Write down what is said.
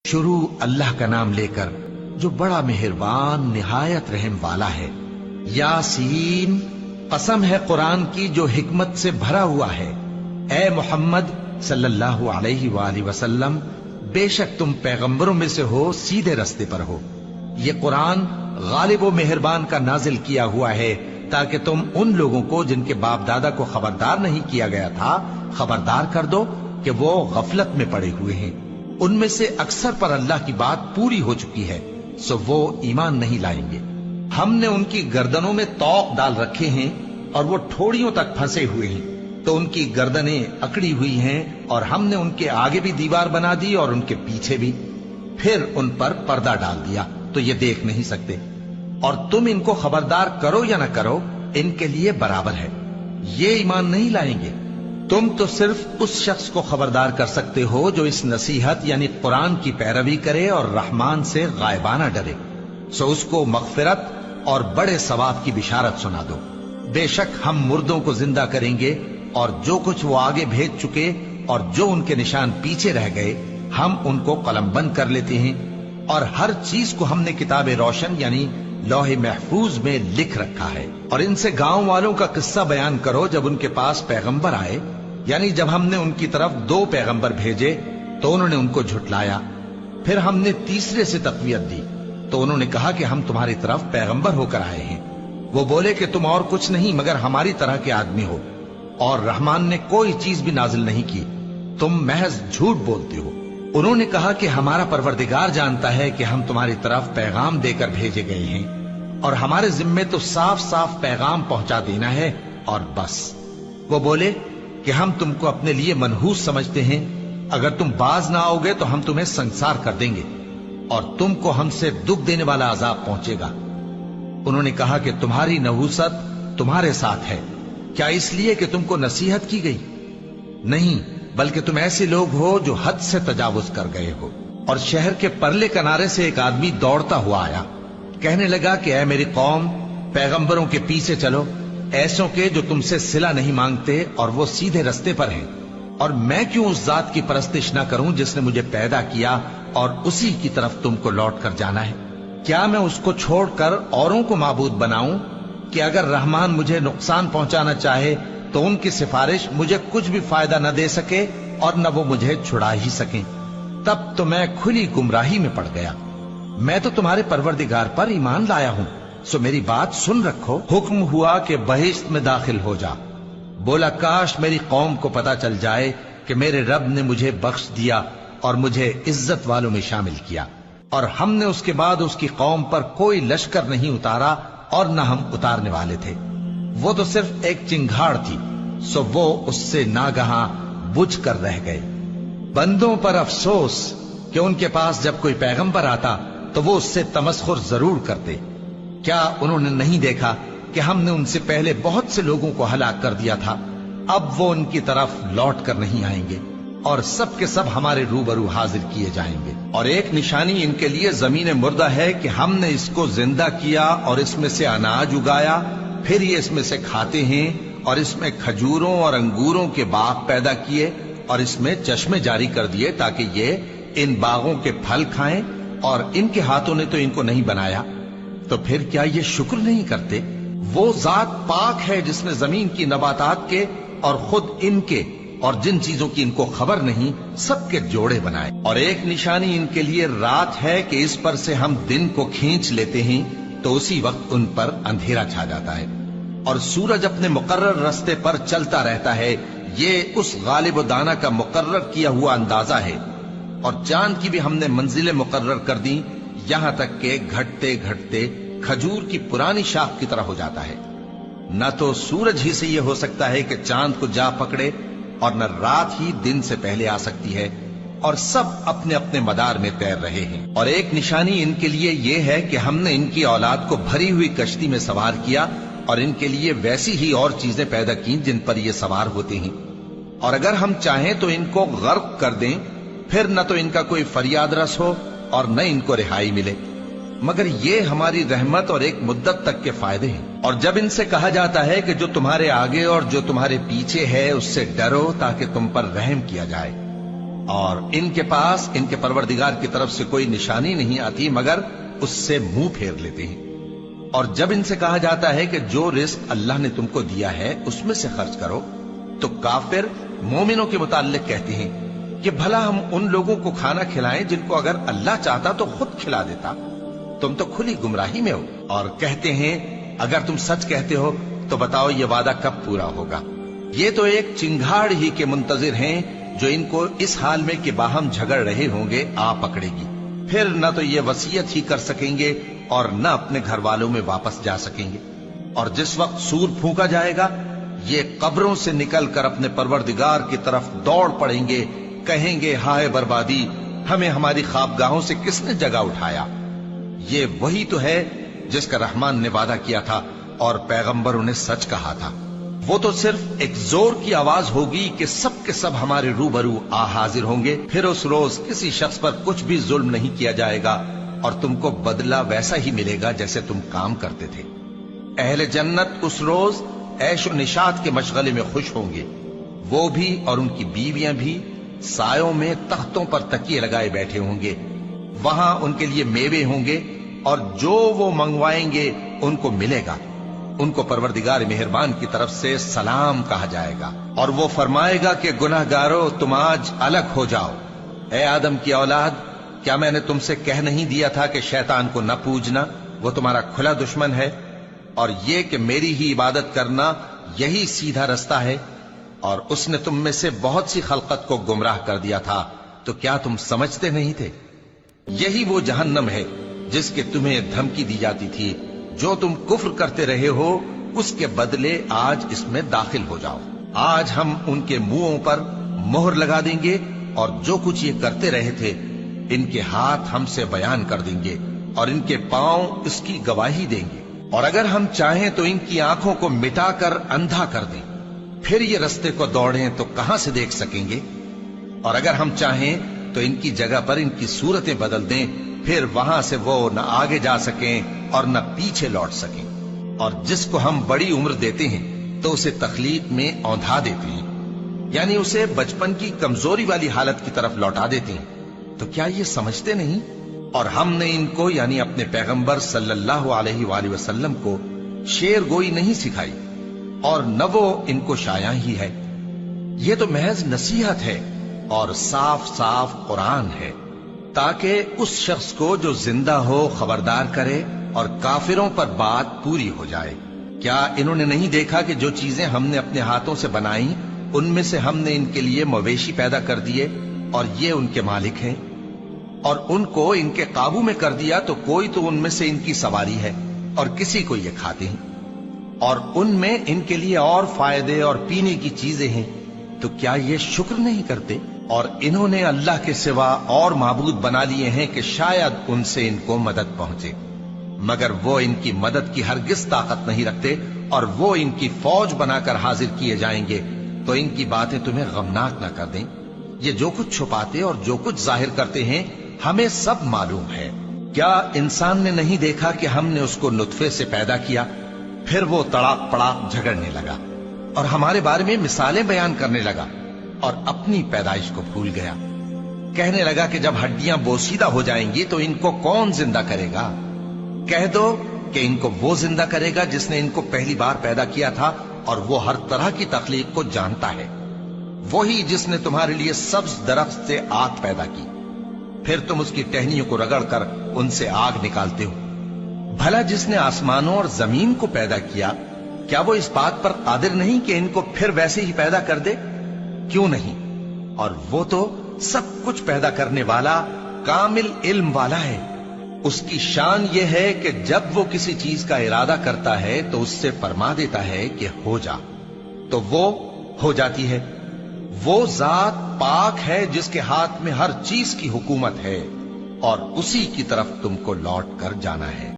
शुरू अल्लाह का नाम लेकर जो बड़ा मेहरबान निहायत रहम वाला है। यासीन, कसम है कुरान की जो हिकमत से भरा हुआ है। ए मोहम्मद सल्लल्लाहु अलैहि वसल्लम, बेशक तुम पैगंबरों में से हो, सीधे रास्ते पर हो। ये कुरान गालिब व मेहरबान का नाजिल किया हुआ है ताकि तुम उन लोगों को जिनके बाप दादा को खबरदार नहीं किया गया था खबरदार कर दो कि वो गफलत में पड़े हुए हैं। उनमें से अक्सर पर अल्लाह की बात पूरी हो चुकी है, सो वो ईमान नहीं लाएंगे। हमने उनकी गर्दनों में तौक डाल रखे हैं और वो ठोड़ियों तक फंसे हुए हैं, तो उनकी गर्दनें अकड़ी हुई हैं और हमने उनके आगे भी दीवार बना दी और उनके पीछे भी। फिर उन पर पर्दा डाल दिया तो ये देख नहीं सकते। और तुम इनको खबरदार करो या ना करो, इनके लिए बराबर है, ये ईमान नहीं लाएंगे। तुम तो सिर्फ उस शख्स को खबरदार कर सकते हो जो इस नसीहत यानी कुरान की पैरवी करे और रहमान से गायबाना डरे, सो उसको मगफिरत और बड़े सवाब की बिशारत सुना दो। बेशक हम मुर्दों को जिंदा करेंगे और जो कुछ वो आगे भेज चुके और जो उनके निशान पीछे रह गए हम उनको कलमबंद कर लेते हैं। और हर चीज को हमने किताब रोशन यानी लौहे महफूज में लिख रखा है। और इनसे गांव वालों का किस्सा बयान करो जब उनके पास पैगंबर आए, यानी जब हमने उनकी तरफ 2 पैगंबर भेजे तो उन्होंने उनको झुटलाया। फिर हमने तीसरे से तकवीयत दी तो उन्होंने कहा कि हम तुम्हारी तरफ पैगंबर होकर आए हैं। वो बोले कि तुम और कुछ नहीं मगर हमारी तरह के आदमी हो और रहमान ने कोई चीज भी नाजिल नहीं की, तुम महज झूठ बोलते हो। उन्होंने कहा कि हमारा परवरदिगार जानता है कि हम तुम्हारी तरफ पैगाम देकर भेजे गए हैं और हमारे जिम्मे तो साफ साफ पैगाम पहुंचा देना है और बस। वो बोले कि हम तुमको अपने लिए मनहूस समझते हैं, अगर तुम बाज ना आओगे तो हम तुम्हें संसार कर देंगे और तुमको हमसे दुख देने वाला अजाब पहुंचेगा। उन्होंने कहा कि तुम्हारी नहूसत तुम्हारे साथ है, क्या इसलिए कि तुमको नसीहत की गई? नहीं, बल्कि तुम ऐसे लोग हो जो हद से तजावुज कर गए हो। और शहर के परले किनारे से एक आदमी दौड़ता हुआ आया, कहने लगा कि ऐ मेरी कौम, पैगंबरों के पीछे चलो, ऐसों के जो तुमसे सिला नहीं मांगते और वो सीधे रास्ते पर हैं। और मैं क्यों उस जात की परस्तिश ना करूं जिसने मुझे पैदा किया और उसी की तरफ तुमको लौट कर जाना है? क्या मैं उसको छोड़कर औरों को माबूद बनाऊं कि अगर रहमान मुझे नुकसान पहुंचाना चाहे तो उनकी सिफारिश मुझे कुछ भी फायदा न दे सके और न वो मुझे छुड़ा ही सके? तब तो मैं खुली गुमराही में पड़ गया। मैं तो तुम्हारे परवरदिगार पर ईमान लाया हूं, सो मेरी बात सुन रखो। हुक्म हुआ कि बहिश्त में दाखिल हो जा। बोला काश मेरी कौम को पता चल जाए कि मेरे रब ने मुझे बख्श दिया और मुझे इज्जत वालों में शामिल किया और हमने उसके बाद उसकी कौम पर कोई लश्कर नहीं उतारा और न हम उतारने वाले थे। वो तो सिर्फ एक चिंगाड़ थी, सो वो उससे नागहां बुझ कर रह गए। बंदों पर अफसोस कि उनके पास जब कोई पैगंबर आता तो वो उससे तमस्खुर जरूर करते। क्या उन्होंने नहीं देखा कि हमने उनसे पहले बहुत से लोगों को हलाक कर दिया था? अब वो उनकी तरफ लौट कर नहीं आएंगे और सब के सब हमारे रूबरू हाजिर किए जाएंगे। और एक निशानी इनके लिए जमीन मुर्दा है कि हमने इसको जिंदा किया और इसमें से अनाज उगाया, फिर ये इसमें से खाते हैं और इसमें खजूरों और अंगूरों के बाग पैदा किए और इसमें चश्मे जारी कर दिए ताकि ये इन बागों के फल खाएं, और इनके हाथों ने तो इनको नहीं बनाया, तो फिर क्या ये शुक्र नहीं करते? वो जात पाक है जिसने जमीन की नबातात के और खुद इनके और जिन चीजों की इनको खबर नहीं सबके जोड़े बनाए। और एक निशानी इनके लिए रात है कि इस पर से हम दिन को खींच लेते हैं तो उसी वक्त उन पर अंधेरा छा जाता है और सूरज अपने मुकर्रर रास्ते पर चलता रहता है। ये उस गालिब दाना का मुकर्रर किया हुआ अंदाजा है। और चांद की भी हमने मंजिलें मुकर्रर कर दी, यहां तक के घटते घटते खजूर की पुरानी शाख की तरह हो जाता है। न तो सूरज ही से यह हो सकता है कि चांद को जा पकड़े और न रात ही दिन से पहले आ सकती है, और सब अपने अपने मदार में तैर रहे हैं। और एक निशानी इनके लिए यह है कि हमने इनकी औलाद को भरी हुई कश्ती में सवार किया और इनके लिए वैसी ही और चीजें पैदा की जिन पर ये सवार होते हैं। और अगर हम चाहें तो इनको गर्क कर दें, फिर न तो इनका कोई फरियाद रस हो और न इनको रिहाई मिले, मगर ये हमारी रहमत और एक मुद्दत तक के फायदे हैं। और जब इनसे कहा जाता है कि जो तुम्हारे आगे और जो तुम्हारे पीछे है उससे डरो ताकि तुम पर रहम किया जाए, اور ان کے پاس ان کے پروردگار کی طرف سے کوئی نشانی نہیں آتی مگر اس سے منہ پھیر لیتے ہیں۔ اور جب ان سے کہا جاتا ہے کہ جو رزق اللہ نے تم کو دیا ہے اس میں سے خرچ کرو، تو کافر مومنوں کے متعلق کہتے ہیں کہ بھلا ہم ان لوگوں کو کھانا کھلائیں جن کو اگر اللہ چاہتا تو خود کھلا دیتا، تم تو کھلی گمراہی میں ہو۔ اور کہتے ہیں اگر تم سچ کہتے ہو تو بتاؤ یہ وعدہ کب پورا ہوگا؟ یہ تو ایک چنگھاڑ ہی کے منتظر ہیں جو ان کو اس حال میں کہ باہم جھگڑ رہے ہوں گے آ پکڑے گی، پھر نہ تو یہ وصیت ہی کر سکیں گے اور نہ اپنے گھر والوں میں واپس جا سکیں گے۔ اور جس وقت سور پھونکا جائے گا یہ قبروں سے نکل کر اپنے پروردگار کی طرف دوڑ پڑیں گے، کہیں گے ہائے بربادی، ہمیں ہماری خوابگاہوں سے کس نے جگہ اٹھایا۔ یہ وہی تو ہے جس کا رحمان نے وعدہ کیا تھا اور پیغمبروں نے سچ کہا تھا۔ وہ تو صرف ایک زور کی آواز ہوگی کہ سب کے سب ہمارے روبرو آ حاضر ہوں گے، پھر اس روز کسی شخص پر کچھ بھی ظلم نہیں کیا جائے گا اور تم کو بدلہ ویسا ہی ملے گا جیسے تم کام کرتے تھے۔ اہل جنت اس روز عیش و نشاط کے مشغلے میں خوش ہوں گے، وہ بھی اور ان کی بیویاں بھی سایوں میں تختوں پر تکیے لگائے بیٹھے ہوں گے، وہاں ان کے لیے میوے ہوں گے اور جو وہ منگوائیں گے ان کو ملے گا۔ ان کو پروردگار مہربان کی طرف سے سلام کہا جائے گا اور وہ فرمائے گا کہ گناہگارو تم آج الگ ہو جاؤ۔ اے آدم کی اولاد، کیا میں نے تم سے کہہ نہیں دیا تھا کہ شیطان کو نہ پوجنا، وہ تمہارا کھلا دشمن ہے، اور یہ کہ میری ہی عبادت کرنا یہی سیدھا رستہ ہے، اور اس نے تم میں سے بہت سی خلقت کو گمراہ کر دیا تھا، تو کیا تم سمجھتے نہیں تھے؟ یہی وہ جہنم ہے جس کے تمہیں دھمکی دی جاتی تھی، جو تم کفر کرتے رہے ہو اس کے بدلے آج اس میں داخل ہو جاؤ۔ آج ہم ان کے منہوں پر مہر لگا دیں گے اور جو کچھ یہ کرتے رہے تھے ان کے ہاتھ ہم سے بیان کر دیں گے اور ان کے پاؤں اس کی گواہی دیں گے، اور اگر ہم چاہیں تو ان کی آنکھوں کو مٹا کر اندھا کر دیں، پھر یہ رستے کو دوڑیں تو کہاں سے دیکھ سکیں گے، اور اگر ہم چاہیں تو ان کی جگہ پر ان کی صورتیں بدل دیں، پھر وہاں سے وہ نہ آگے جا سکیں اور نہ پیچھے لوٹ سکیں۔ اور جس کو ہم بڑی عمر دیتے ہیں تو اسے تخلیق میں اوندھا دیتے ہیں، یعنی اسے بچپن کی کمزوری والی حالت کی طرف لوٹا دیتے ہیں، تو کیا یہ سمجھتے نہیں؟ اور ہم نے ان کو یعنی اپنے پیغمبر صلی اللہ علیہ وآلہ وسلم کو شعر گوئی نہیں سکھائی، اور نہ وہ ان کو شایع ہی ہے، یہ تو محض نصیحت ہے اور صاف صاف قرآن ہے، تاکہ اس شخص کو جو زندہ ہو خبردار کرے اور کافروں پر بات پوری ہو جائے۔ کیا انہوں نے نہیں دیکھا کہ جو چیزیں ہم نے اپنے ہاتھوں سے بنائیں ان میں سے ہم نے ان کے لیے مویشی پیدا کر دیے اور یہ ان کے مالک ہیں، اور ان کو ان کے قابو میں کر دیا تو کوئی تو ان میں سے ان کی سواری ہے اور کسی کو یہ کھاتے ہیں، اور ان میں ان کے لیے اور فائدے اور پینے کی چیزیں ہیں، تو کیا یہ شکر نہیں کرتے؟ اور انہوں نے اللہ کے سوا اور معبود بنا لیے ہیں کہ شاید ان سے ان کو مدد پہنچے، مگر وہ ان کی مدد کی ہرگز طاقت نہیں رکھتے، اور وہ ان کی فوج بنا کر حاضر کیے جائیں گے تو ان کی باتیں تمہیں غمناک نہ کر دیں۔ یہ جو کچھ چھپاتے اور جو کچھ ظاہر کرتے ہیں ہمیں سب معلوم ہے۔ کیا انسان نے نہیں دیکھا کہ ہم نے اس کو نطفے سے پیدا کیا، پھر وہ تڑاک پڑاک جھگڑنے لگا اور ہمارے بارے میں مثالیں بیان کرنے لگا اور اپنی پیدائش کو بھول گیا، کہنے لگا کہ جب ہڈیاں بوسیدہ ہو جائیں گی تو ان کو کون زندہ کرے گا؟ کہہ دو کہ ان کو وہ زندہ کرے گا جس نے ان کو پہلی بار پیدا کیا تھا، اور وہ ہر طرح کی تخلیق کو جانتا ہے، وہی جس نے تمہارے لیے سبز درخت سے آگ پیدا کی، پھر تم اس کی ٹہنیوں کو رگڑ کر ان سے آگ نکالتے ہو۔ بھلا جس نے آسمانوں اور زمین کو پیدا کیا، کیا وہ اس بات پر قادر نہیں کہ ان کو پھر ویسے ہی پیدا کر دے؟ کیوں نہیں؟ اور وہ تو سب کچھ پیدا کرنے والا کامل علم والا ہے۔ اس کی شان یہ ہے کہ جب وہ کسی چیز کا ارادہ کرتا ہے تو اس سے فرما دیتا ہے کہ ہو جا، تو وہ ہو جاتی ہے۔ وہ ذات پاک ہے جس کے ہاتھ میں ہر چیز کی حکومت ہے، اور اسی کی طرف تم کو لوٹ کر جانا ہے۔